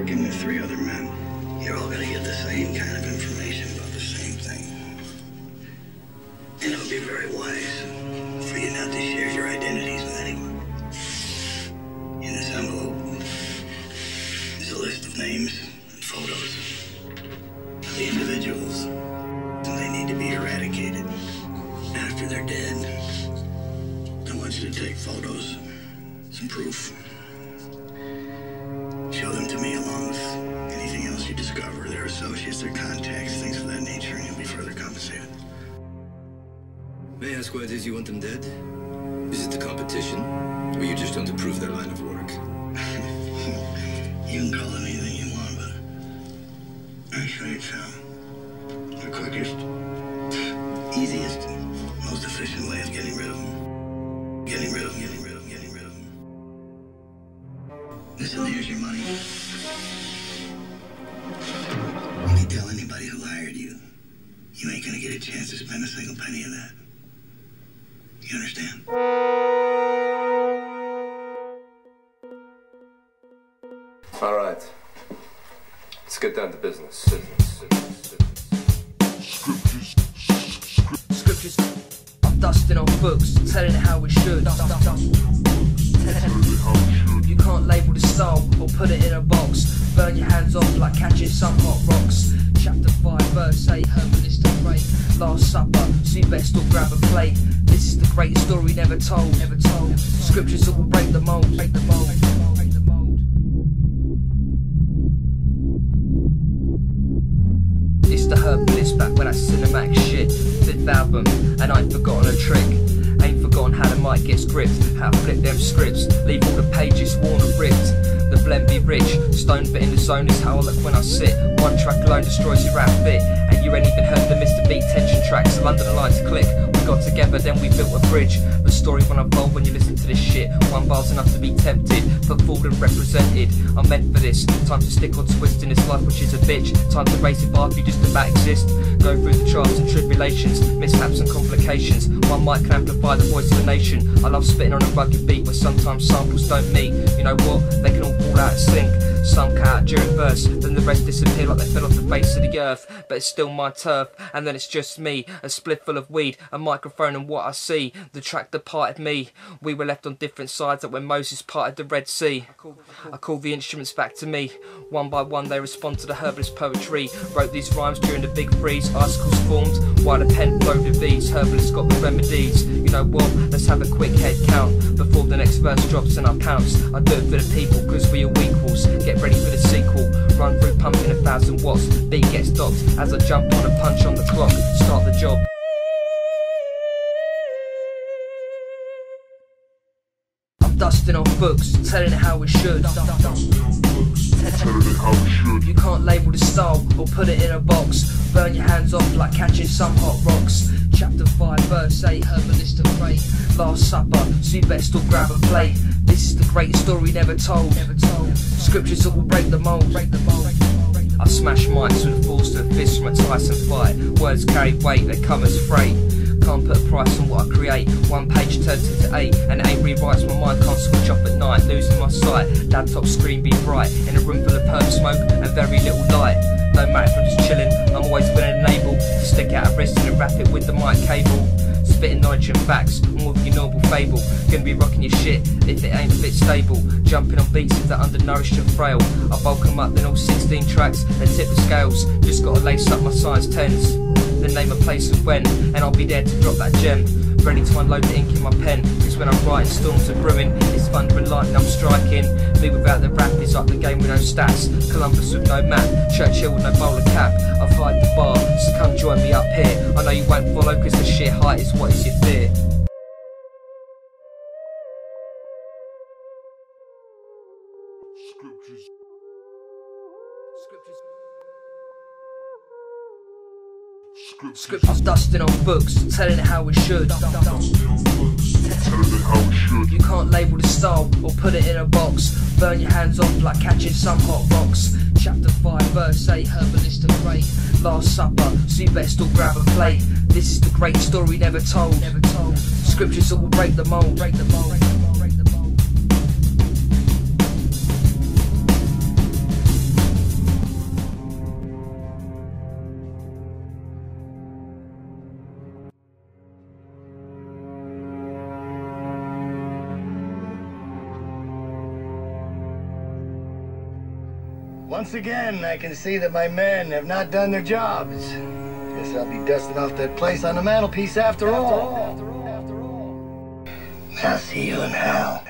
working with 3 other men. You're all gonna get the same kind of information about the same thing. And it would be very wise for you not to share your identities with anyone. In this envelope is a list of names and photos of the individuals, and they need to be eradicated. After they're dead, I want you to take photos, some proof. Show them to me along with anything else you discover, their associates, their contacts, things of that nature, and you'll be further compensated. May I ask why it is you want them dead? Is it the competition, or you just want to prove their line of work? You can call it anything you want, but actually it's the quickest, easiest, most efficient way of getting rid of them. Getting rid of them. Listen, here's your money. Only tell anybody who hired you. You ain't gonna get a chance to spend a single penny of that. You understand? All right. Let's get down to business. Scriptures. I'm dusting on books, telling it how it should. You can't label the style or put it in a box. Burn your hands off like catching some hot rocks. Chapter 5, verse 8, herbalist to pray. Last supper, so you best all grab a plate. This is the greatest story never told. Scriptures that will break the mold. It's the herbalist back when I cinematic shit. 5th album, and I ain't forgotten a trick. Ain't forgotten how the mic gets gripped, how to flip them scripts, leave all the pages worn and ripped. The blend be rich, stoned but in the zone is how I look when I sit. One track alone destroys your outfit, and you ain't even heard the Mr. Beat tension tracks. London the lights click, we got together then we built a bridge. The story won't unfold when you listen to this shit. One bar's enough to be tempted, put forward and represented. I'm meant for this, time to stick or twist in this life which is a bitch. Time to raise it bar if you just about exist. Go through the trials and tribulations, mishaps and complications. One mic can amplify the voice of the nation. I love spitting on a rugged beat where sometimes samples don't meet. You know what? They can all fall out of sync. Some cut out during verse, then the rest disappear like they fell off the face of the earth. But it's still my turf, and then it's just me. A spliff full of weed, a microphone and what I see. The track that parted me. We were left on different sides like when Moses parted the Red Sea. I call the instruments back to me. One by one they respond to the herbalist poetry. Wrote these rhymes during the big freeze. Icicles formed while the pen flowed with ease. Herbalist got the remedies. You know what? Let's have a quick head count before the next verse drops and I pounce. I do it for the people cause we are equals. Get ready for the sequel. Run through pumping 1,000 watts. Beat gets stopped as I jump on a punch on the clock. Start the job. I'm dusting off books, telling it how it should. You can't label the style or put it in a box. Burn your hands off like catching some hot rocks. Chapter 5, verse 8, herbalist to pray. Last supper, so you best all grab a plate. This is the greatest story never told. Scriptures that will break the mold. I smash mics with a force to a fist from a Tyson fight. Words carry weight, they come as freight. Can't put a price on what I create. One page turns into 8, and 8 rewrites. My mind can't switch off at night, losing my sight. Laptop screen be bright, in a room full of herb smoke and very little light. No matter if I'm just chilling, I'm always willing and able to stick out a wrist and wrap it with the mic cable. Spitting knowledge and facts, more than your normal fable. Gonna be rocking your shit if it ain't a bit stable. Jumping on beats if they're undernourished and frail. I bulk them up, then all 16 tracks, they tip the scales. Just gotta lace up my size 10s. Then name a place and when, and I'll be there to drop that gem. Ready to unload the ink in my pen, cause when I'm writing storms are brewing. It's thunder and lightning I'm striking. Me without the rap is like the game with no stats. Columbus with no map, Churchill with no bowler cap. I've hired the bar, so come join me up here. I know you won't follow cause the sheer height is what is your fear. Scriptures dusting on books, telling it how it should. You can't label the style or put it in a box. Burn your hands off like catching some hot rocks. Chapter 5, verse 8, herbalist to pray. Last supper, so you best all grab a plate. This is the great story never told. Scriptures that will break the mold. Once again, I can see that my men have not done their jobs. Guess I'll be dusting off that place on the mantelpiece after all. I'll see you in hell.